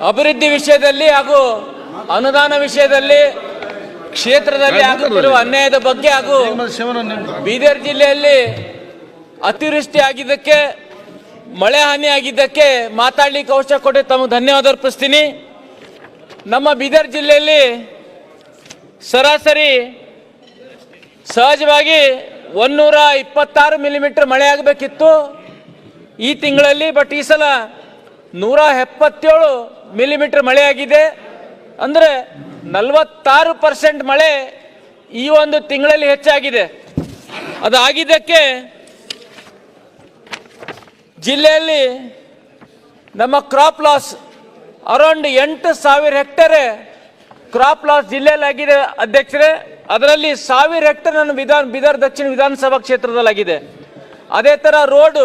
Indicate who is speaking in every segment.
Speaker 1: ಅಭಿವೃದ್ಧಿ ವಿಷಯದಲ್ಲಿ ಹಾಗೂ ಅನುದಾನ ವಿಷಯದಲ್ಲಿ ಕ್ಷೇತ್ರದಲ್ಲಿ ಆಗುತ್ತಿರುವ ಅನ್ಯಾಯದ ಬಗ್ಗೆ ಹಾಗೂ ಬೀದರ್ ಜಿಲ್ಲೆಯಲ್ಲಿ ಅತಿವೃಷ್ಟಿ ಆಗಿದ್ದಕ್ಕೆ ಮಳೆ ಹಾನಿ ಆಗಿದ್ದಕ್ಕೆ ಮಾತಾಡಲಿಕ್ಕೆ ಅವಕಾಶ ಕೊಟ್ಟು ತಮಗೆ ಧನ್ಯವಾದ ಅರ್ಪಿಸ್ತೀನಿ. ನಮ್ಮ ಬೀದರ್ ಜಿಲ್ಲೆಯಲ್ಲಿ ಸರಾಸರಿ ಸಹಜವಾಗಿ 126 ಮಿಲಿಮೀಟರ್ ಮಳೆ ಆಗಬೇಕಿತ್ತು ಈ ತಿಂಗಳಲ್ಲಿ. ಬಟ್ ಈ ಸಲ 177 ಮಿಲಿಮೀಟರ್ ಮಳೆ ಆಗಿದೆ. ಅಂದರೆ 46% ಮಳೆ ಈ ಒಂದು ತಿಂಗಳಲ್ಲಿ ಹೆಚ್ಚಾಗಿದೆ. ಅದು ಆಗಿದ್ದಕ್ಕೆ ಜಿಲ್ಲೆಯಲ್ಲಿ ನಮ್ಮ crop loss around 8,000 hectare crop loss ಜಿಲ್ಲೆಯಲ್ಲಿ ಆಗಿದೆ ಅಧ್ಯಕ್ಷರೇ. ಅದರಲ್ಲಿ 1,000 ಹೆಕ್ಟೇರ್ ನನ್ನ ಬೀದರ್ ದಕ್ಷಿಣ ವಿಧಾನಸಭಾ ಕ್ಷೇತ್ರದಲ್ಲಾಗಿದೆ. ಅದೇ ಥರ ರೋಡು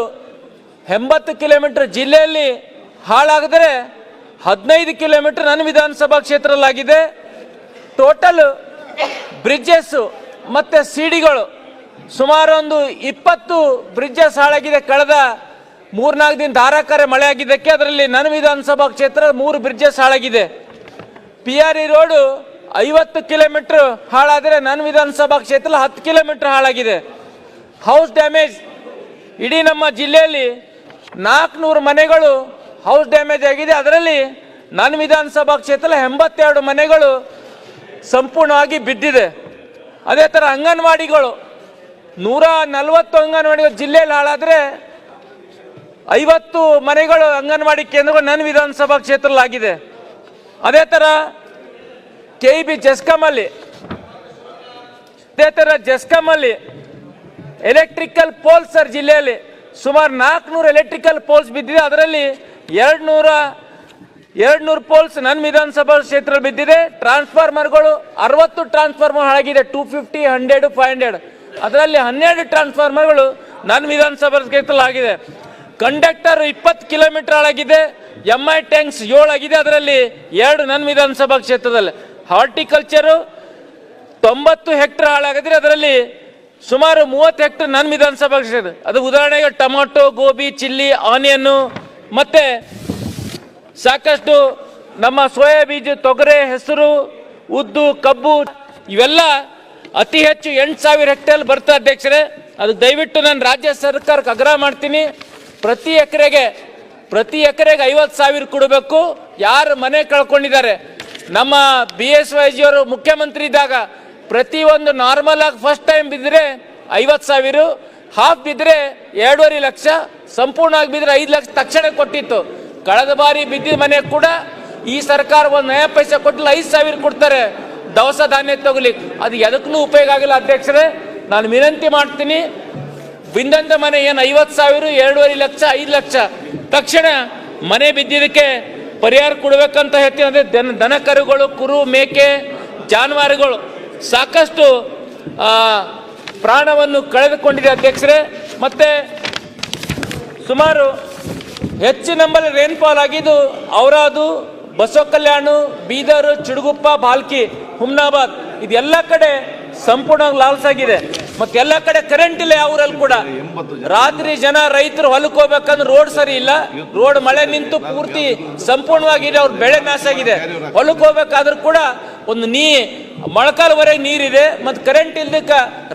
Speaker 1: 80 ಕಿಲೋಮೀಟರ್ ಜಿಲ್ಲೆಯಲ್ಲಿ ಹಾಳಾಗಿದ್ರೆ 15 ಕಿಲೋಮೀಟರ್ ನನ್ನ ವಿಧಾನಸಭಾ ಕ್ಷೇತ್ರದಲ್ಲಾಗಿದೆ. ಟೋಟಲ್ ಬ್ರಿಡ್ಜಸ್ ಮತ್ತು ಸಿಡಿಗಳು ಸುಮಾರು ಒಂದು 20 ಬ್ರಿಡ್ಜಸ್ ಹಾಳಾಗಿದೆ. ಕಳೆದ 3-4 ದಿನ ಧಾರಾಕಾರ ಮಳೆ ಆಗಿದ್ದಕ್ಕೆ ಅದರಲ್ಲಿ ನನ್ನ ವಿಧಾನಸಭಾ ಕ್ಷೇತ್ರ 3 ಬ್ರಿಡ್ಜಸ್ ಹಾಳಾಗಿದೆ. PRE ರೋಡು 50 ಕಿಲೋಮೀಟರ್ ಹಾಳಾದರೆ ನನ್ನ ವಿಧಾನಸಭಾ ಕ್ಷೇತ್ರ 10 ಕಿಲೋಮೀಟರ್ ಹಾಳಾಗಿದೆ. ಹೌಸ್ ಡ್ಯಾಮೇಜ್ ಇಡೀ ನಮ್ಮ ಜಿಲ್ಲೆಯಲ್ಲಿ 400 ಮನೆಗಳು ಹೌಸ್ ಡ್ಯಾಮೇಜ್ ಆಗಿದೆ. ಅದರಲ್ಲಿ ನನ್ನ ವಿಧಾನಸಭಾ ಕ್ಷೇತ್ರ 82 ಮನೆಗಳು ಸಂಪೂರ್ಣವಾಗಿ ಬಿದ್ದಿದೆ. ಅದೇ ಥರ ಅಂಗನವಾಡಿಗಳು 140 ಅಂಗನವಾಡಿಗಳು ಜಿಲ್ಲೆಯಲ್ಲಿ ಹಾಳಾದರೆ 50 ಮನೆಗಳು ಅಂಗನವಾಡಿ ಕೇಂದ್ರಗಳು ನನ್ನ ವಿಧಾನಸಭಾ ಕ್ಷೇತ್ರದಲ್ಲಾಗಿದೆ. ಅದೇ ಥರ KEB ಜೆಸ್ಕಾಮಲ್ಲಿ ಎಲೆಕ್ಟ್ರಿಕಲ್ ಪೋಲ್ಸ್ ಸರ್ ಜಿಲ್ಲೆಯಲ್ಲಿ ಸುಮಾರು 400 ಎಲೆಕ್ಟ್ರಿಕಲ್ ಪೋಲ್ಸ್ ಬಿದ್ದಿದೆ. ಅದರಲ್ಲಿ 200 ಪೋಲ್ಸ್ ನನ್ನ ವಿಧಾನಸಭಾ ಕ್ಷೇತ್ರ ಬಿದ್ದಿದೆ. ಟ್ರಾನ್ಸ್ಫಾರ್ಮರ್ಗಳು 60 ಟ್ರಾನ್ಸ್ಫಾರ್ಮರ್ ಹಾಳಾಗಿದೆ. 250, 100, 500 ಅದರಲ್ಲಿ 12 ಟ್ರಾನ್ಸ್ಫಾರ್ಮರ್ಗಳು ನನ್ನ ವಿಧಾನಸಭಾ ಕ್ಷೇತ್ರದಲ್ಲಾಗಿದೆ. ಕಂಡಕ್ಟರ್ 20 ಕಿಲೋಮೀಟರ್ ಹಾಳಾಗಿದೆ. MI ಟ್ಯಾಂಕ್ಸ್ 7 ಆಗಿದೆ. ಅದರಲ್ಲಿ 2 ನನ್ನ ವಿಧಾನಸಭಾ ಕ್ಷೇತ್ರದಲ್ಲಿ. ಹಾರ್ಟಿಕಲ್ಚರು 90 ಹೆಕ್ಟರ್ ಹಾಳಾಗಿದ್ರೆ ಅದರಲ್ಲಿ ಸುಮಾರು 30 ಹೆಕ್ಟರ್ ನನ್ನ ವಿಧಾನಸಭಾ ಕ್ಷೇತ್ರ. ಅದು ಉದಾಹರಣೆಗೆ ಟೊಮಾಟೊ, ಗೋಬಿ, ಚಿಲ್ಲಿ, ಆನಿಯನ್ನು ಮತ್ತೆ ಸಾಕಷ್ಟು ನಮ್ಮ ಸೋಯಾ ಬೀಜ, ತೊಗರೆ, ಹೆಸರು, ಉದ್ದು, ಕಬ್ಬು ಇವೆಲ್ಲ ಅತಿ ಹೆಚ್ಚು 8,000 ಹೆಕ್ಟೇರ್ ಬರ್ತಾ ಅಧ್ಯಕ್ಷರೇ. ಅದು ದಯವಿಟ್ಟು ನಾನು ರಾಜ್ಯ ಸರ್ಕಾರಕ್ಕೆ ಆಗ್ರಹ ಮಾಡ್ತೀನಿ. ಪ್ರತಿ ಎಕರೆಗೆ 50,000 ಕೊಡಬೇಕು. ಯಾರು ಮನೆ ಕಳ್ಕೊಂಡಿದ್ದಾರೆ, ನಮ್ಮ BSY ಜಿಯವರು ಮುಖ್ಯಮಂತ್ರಿ ಇದ್ದಾಗ ಪ್ರತಿಯೊಂದು ನಾರ್ಮಲ್ ಆಗಿ ಫಸ್ಟ್ ಟೈಮ್ ಬಿದ್ದರೆ 50,000, ಹಾಫ್ ಬಿದ್ದರೆ 2.5 ಲಕ್ಷ, ಸಂಪೂರ್ಣವಾಗಿ ಬಿದ್ದರೆ 5 ಲಕ್ಷ ತಕ್ಷಣ ಕೊಟ್ಟಿತ್ತು. ಕಳೆದ ಬಾರಿ ಬಿದ್ದಿದ್ದ ಮನೆ ಕೂಡ ಈ ಸರ್ಕಾರ 1 ನಯ ಪೈಸೆ ಕೊಟ್ಟಿಲ್ಲ, 5,000 ಕೊಡ್ತಾರೆ ದವಸ ಧಾನ್ಯ ತಗೊಲಿಕ್ಕೆ. ಅದು ಎದಕ್ಕೂ ಉಪಯೋಗ ಆಗಿಲ್ಲ ಅಧ್ಯಕ್ಷರೇ. ನಾನು ವಿನಂತಿ ಮಾಡ್ತೀನಿ, ಬಿಂದಂತ ಮನೆ ಏನು 50,000, 2.5 ಲಕ್ಷ, 5 ಲಕ್ಷ ತಕ್ಷಣ ಮನೆ ಬಿದ್ದಿದ್ದಕ್ಕೆ ಪರಿಹಾರ ಕೊಡಬೇಕಂತ ಹೇಳ್ತೀನಿ. ಅದೇ ದನ ಕರುಗಳು, ಕುರು, ಮೇಕೆ, ಜಾನುವಾರುಗಳು ಸಾಕಷ್ಟು ಪ್ರಾಣವನ್ನು ಕಳೆದುಕೊಂಡಿದೆ ಅಧ್ಯಕ್ಷರೇ. ಮತ್ತೆ ಸುಮಾರು ಹೆಚ್ಚು ನಂಬಲ್ಲಿ ರೇನ್ಫಾಲ್ ಆಗಿದ್ದು ಔರಾದು, ಬಸವ ಕಲ್ಯಾಣ, ಬೀದರ್, ಚಿಡುಗುಪ್ಪ, ಬಾಲ್ಕಿ, ಹುಮ್ನಾಬಾದ್ ಇದೆಲ್ಲ ಕಡೆ ಸಂಪೂರ್ಣವಾಗಿ ಲಾಸ್ ಆಗಿದೆ. ಮತ್ತೆ ಎಲ್ಲ ಕಡೆ ಕರೆಂಟ್ ಇಲ್ಲ. ಯಾವ ಊರಲ್ಲಿ ಕೂಡ ರಾತ್ರಿ ಜನ ರೈತರು ಹೊಲಕ್ಕೆ ಹೋಗ್ಬೇಕಂದ್ರೆ ರೋಡ್ ಸರಿ ಇಲ್ಲ. ರೋಡ್ ಮಳೆ ನಿಂತು ಪೂರ್ತಿ ಸಂಪೂರ್ಣವಾಗಿದೆ. ಅವ್ರ ಬೆಳೆ ನಾಶ ಆಗಿದೆ. ಹೊಲಕ್ಕೆ ಹೋಗ್ಬೇಕಾದ್ರೂ ಕೂಡ ಒಂದು ಮೊಳಕಾಲ್ವರೆಗೆ ನೀರಿದೆ. ಮತ್ತು ಕರೆಂಟ್ ಇಲ್ದಕ್ಕ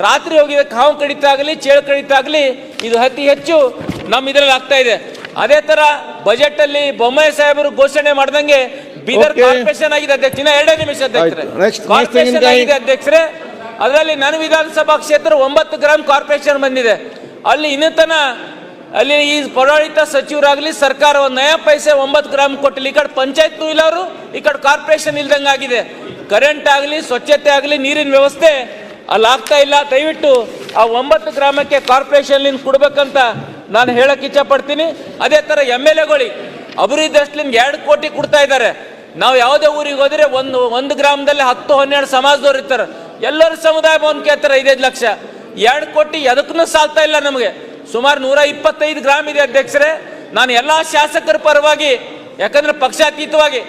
Speaker 1: ರಾತ್ರಿ ಹೋಗಿದ್ದಕ್ಕೆ ಹಾವು ಕಡಿತ ಆಗಲಿ, ಚೇಳು ಕಡಿತ ಆಗಲಿ ಇದು ಅತಿ ಹೆಚ್ಚು ನಮ್ಮ ಇದರಲ್ಲಿ ಆಗ್ತಾ ಇದೆ. ಅದೇ ತರ ಬಜೆಟ್ ಅಲ್ಲಿ ಬೊಮ್ಮಾಯಿ ಸಾಹೇಬರು ಘೋಷಣೆ ಮಾಡ್ದಂಗೆ ಬೀದರ್ ಕಾರ್ಪೊರೇಷನ್ ಆಗಿದೆ ಅಧ್ಯಕ್ಷ. 2 ನಿಮಿಷ ಅಧ್ಯಕ್ಷರೇ, ಕಾರ್ಪೊರೇಷನ್ ಆಗಿದೆ ಅಧ್ಯಕ್ಷರೇ. ಅದರಲ್ಲಿ ನನ್ನ ವಿಧಾನಸಭಾ ಕ್ಷೇತ್ರ 9 ಗ್ರಾಮ್ ಕಾರ್ಪೊರೇಷನ್ ಬಂದಿದೆ. ಅಲ್ಲಿ ಇನ್ನತನ ಅಲ್ಲಿ ಈ ಪೌರಾಡಳಿತ ಸಚಿವರಾಗಲಿ ಸರ್ಕಾರ 1 ನಯ ಪೈಸೆ 9 ಗ್ರಾಮ್ ಕೊಟ್ಟಿಲ್ಲ. ಈ ಕಡೆ ಪಂಚಾಯತ್ನೂ ಇಲ್ಲ, ಅವರು ಈ ಕಡೆ ಕಾರ್ಪೊರೇಷನ್ ಇಲ್ದಂಗೆ ಆಗಿದೆ. ಕರೆಂಟ್ ಆಗಲಿ, ಸ್ವಚ್ಛತೆ ಆಗಲಿ, ನೀರಿನ ವ್ಯವಸ್ಥೆ ಅಲ್ಲಿ ಆಗ್ತಾ ಇಲ್ಲ. ದಯವಿಟ್ಟು ಆ 9 ಗ್ರಾಮಕ್ಕೆ ಕಾರ್ಪೊರೇಷನ್ ಕೊಡ್ಬೇಕಂತ ನಾನು ಹೇಳಕ್ ಇಚ್ಛೆ ಪಡ್ತೀನಿ. ಅದೇ ತರ MLAಗಳಿಗೆ ಅಭಿವೃದ್ಧಿ ಅಷ್ಟಲಿಂದ 2 ಕೋಟಿ ಕೊಡ್ತಾ ಇದ್ದಾರೆ. ನಾವು ಯಾವುದೇ ಊರಿಗೆ ಹೋದ್ರೆ ಒಂದು ಗ್ರಾಮದಲ್ಲಿ 10-12 ಸಮಾಜದವ್ರು ಇರ್ತಾರೆ. ಎಲ್ಲರೂ ಸಮುದಾಯ ಭವನ ಕೇಳ್ತಾರೆ 5-5 ಲಕ್ಷ. 2 ಕೋಟಿ ಎದಕ್ಕೂ ಸಾಲ್ತಾ ಇಲ್ಲ ನಮಗೆ. ಸುಮಾರು 125 ಗ್ರಾಮ ಇದೆ ಅಧ್ಯಕ್ಷರೇ. ನಾನು ಎಲ್ಲಾ ಶಾಸಕರ ಪರವಾಗಿ, ಯಾಕಂದ್ರೆ ಪಕ್ಷಾತೀತವಾಗಿ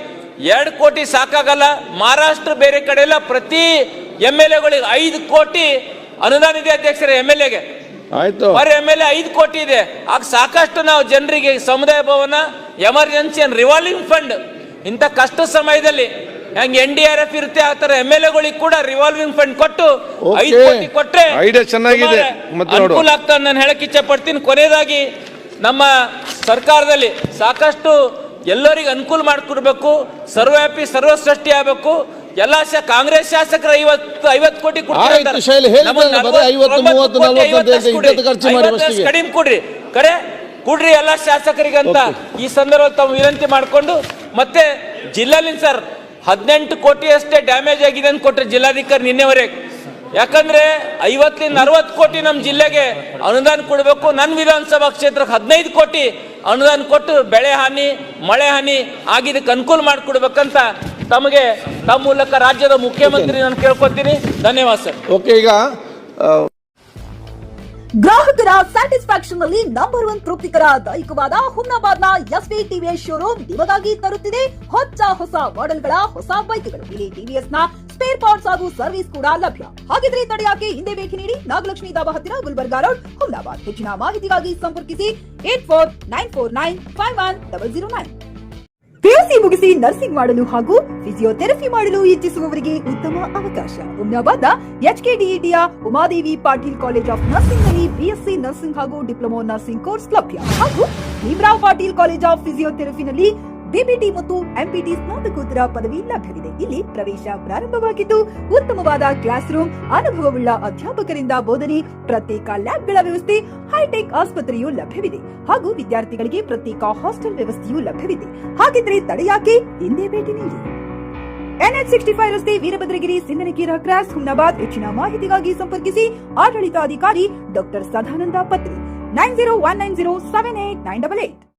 Speaker 1: 2 ಕೋಟಿ ಸಾಕಾಗಲ್ಲ. ಮಹಾರಾಷ್ಟ್ರ ಬೇರೆ ಕಡೆ ಎಲ್ಲ ಪ್ರತಿ MLAಗಳಿಗೆ 5 ಕೋಟಿ ಅನುದಾನ ಇದೆ ಅಧ್ಯಕ್ಷರೇ. MLAಗೆ ಪರ್ MLA 5 ಕೋಟಿ ಇದೆ. ಆಗ ಸಾಕಷ್ಟು ನಾವು ಜನರಿಗೆ ಸಮುದಾಯ ಭವನ, ಎಮರ್ಜೆನ್ಸಿ ಅಂಡ್ ರಿವಾಲ್ವಿಂಗ್ ಫಂಡ್ ಇಂಥ ಕಷ್ಟ ಸಮಯದಲ್ಲಿ ಹೆಂಗ್ NDRF ಇರುತ್ತೆ ಆ ತರ MLAಗಳಿಗೆ ಕೂಡ ರಿವಾಲ್ವಿಂಗ್ ಫಂಡ್ ಕೊಟ್ಟು 5 ಕೋಟಿ ಕೊಟ್ರೆ
Speaker 2: ಐಡಿಯಾ ಚೆನ್ನಾಗಿದೆ,
Speaker 1: ಅನುಕೂಲ ಆಗ್ತದೆ ನಾನು ಹೇಳಕ್ ಇಚ್ಛೆ ಪಡ್ತೀನಿ. ಕೊನೆಯದಾಗಿ ನಮ್ಮ ಸರ್ಕಾರದಲ್ಲಿ ಸಾಕಷ್ಟು ಎಲ್ಲರಿಗೂ ಅನುಕೂಲ ಮಾಡಿಕೊಡ್ಬೇಕು, ಸರ್ವವ್ಯಾಪಿ ಸರ್ವಸೃಷ್ಟಿ ಆಗಬೇಕು. ಎಲ್ಲ ಕಾಂಗ್ರೆಸ್ ಶಾಸಕರು 50 ಕೋಟಿ ಕಡಿಮೆ ಕೊಡ್ರಿ, ಕರೆ ಕೊಡ್ರಿ ಎಲ್ಲ ಶಾಸಕರಿಗಂತ ಈ ಸಂದರ್ಭದಲ್ಲಿ ತಾವು ವಿನಂತಿ ಮಾಡಿಕೊಂಡು, ಮತ್ತೆ ಜಿಲ್ಲಾಲಿ ಸರ್ 18 ಕೋಟಿ ಅಷ್ಟೇ ಡ್ಯಾಮೇಜ್ ಆಗಿದೆ ಅಂತ ಕೊಟ್ಟರೆ ಜಿಲ್ಲಾಧಿಕಾರಿ ನಿನ್ನೆವರೆಗೆ. ಯಾಕಂದ್ರೆ 50ರಿಂದ 60 ಕೋಟಿ ನಮ್ಮ ಜಿಲ್ಲೆಗೆ ಅನುದಾನ ಕೊಡಬೇಕು. ನನ್ನ ವಿಧಾನಸಭಾ ಕ್ಷೇತ್ರಕ್ಕೆ 15 ಕೋಟಿ ಅನುದಾನ ಕೊಟ್ಟು ಬೆಳೆ ಹಾನಿ ಮಳೆ ಹಾನಿ ಆಗಿದ್ದಕ್ಕೆ ಅನುಕೂಲ ಮಾಡಿಕೊಡ್ಬೇಕಂತ ತಮಗೆ ತಮ್ಮ ಮೂಲಕ ರಾಜ್ಯದ ಮುಖ್ಯಮಂತ್ರಿ ನಾನು ಕೇಳ್ಕೊತೀನಿ. ಧನ್ಯವಾದ ಸರ್.
Speaker 2: ಓಕೆ, ಈಗ
Speaker 3: ಗ್ರಾಹಕರ ಸ್ಯಾಟಿಸ್ಫ್ಯಾಕ್ಷನ್ ನಲ್ಲಿ ನಂಬರ್ 1 ತೃಪ್ತಿಕರ ದೈಹಿಕವಾದ ಹುಮ್ನಾಬಾದ್ನ SV TVS ಶೋರೂಮ್ ನಿಮಗಾಗಿ ತರುತ್ತಿದೆ ಹೊಸ ಮಾಡೆಲ್ಗಳ ಹೊಸ ಬೈಕ್ಗಳು. ಇಲ್ಲಿ TVS ನ ಸ್ಪೇರ್ ಪಾರ್ಟ್ಸ್ ಹಾಗೂ ಸರ್ವಿಸ್ ಕೂಡ ಲಭ್ಯ. ಹಾಗಿದ್ರೆ ತಡೆಯಾಕೆ ಹಿಂದೆ ಭೇಟಿ ನೀಡಿ, ನಾಗಲಕ್ಷ್ಮಿ ಧಾಬಾ ಹತ್ತಿರ ಗುಲ್ಬರ್ಗಾ ರೋಡ್, ಹುಮ್ನಾಬಾದ್. ಹೆಚ್ಚಿನ ಮಾಹಿತಿಗಾಗಿ ಸಂಪರ್ಕಿಸಿ 8494951009. PUC ಮುಗಿಸಿ ನರ್ಸಿಂಗ್ ಮಾಡಲು ಹಾಗೂ ಫಿಸಿಯೋಥೆರಪಿ ಮಾಡಲು ಇಚ್ಛಿಸುವವರಿಗೆ ಉತ್ತಮ ಅವಕಾಶ. ಹುಮ್ನಾಬಾದ್ನ HKDETಯ Umadevi Patil college of nursing ನಲ್ಲಿ BSc ನರ್ಸಿಂಗ್ ಹಾಗೂ ಡಿಪ್ಲೊಮಾ ನರ್ಸಿಂಗ್ ಕೋರ್ಸ್ ಲಭ್ಯ. ಹಾಗೂ ಭೀಮರಾವ್ ಪಾಟೀಲ್ ಕಾಲೇಜ್ ಆಫ್ ಫಿಸಿಯೋಥೆರಪಿನಲ್ಲಿ BPT ಮತ್ತು MPT ಸ್ನಾತಕೋತ್ತರ ಪದವಿ ಲಭ್ಯವಿದೆ. ಇಲ್ಲಿ ಪ್ರವೇಶ ಪ್ರಾರಂಭವಾಗಿದ್ದು ಉತ್ತಮವಾದ ಕ್ಲಾಸ್ ರೂಮ್, ಅನುಭವವುಳ್ಳ ಅಧ್ಯಾಪಕರಿಂದ ಬೋಧನೆ, ಪ್ರತ್ಯೇಕ ಲ್ಯಾಬ್ಗಳ ವ್ಯವಸ್ಥೆ, ಹೈಟೆಕ್ ಆಸ್ಪತ್ರೆಯೂ ಲಭ್ಯವಿದೆ. ಹಾಗೂ ವಿದ್ಯಾರ್ಥಿಗಳಿಗೆ ಪ್ರತ್ಯೇಕ ಹಾಸ್ಟೆಲ್ ವ್ಯವಸ್ಥೆಯೂ ಲಭ್ಯವಿದೆ. ಹಾಗಿದ್ರೆ ತಡೆಯಾಕೆ ಹಿಂದೆ ಭೇಟಿ ನೀಡಿ. NH65 ರಸ್ತೆ, ವೀರಭದ್ರಗಿರಿ, ಸಿಂಧನಕೀರ ಕ್ರಾಸ್, ಹುಮ್ನಾಬಾದ್. ಹೆಚ್ಚಿನ ಮಾಹಿತಿಗಾಗಿ ಸಂಪರ್ಕಿಸಿ ಆಡಳಿತಾಧಿಕಾರಿ ಡಾಕ್ಟರ್ ಸದಾನಂದ ಪತ್ರಿ 9019078988.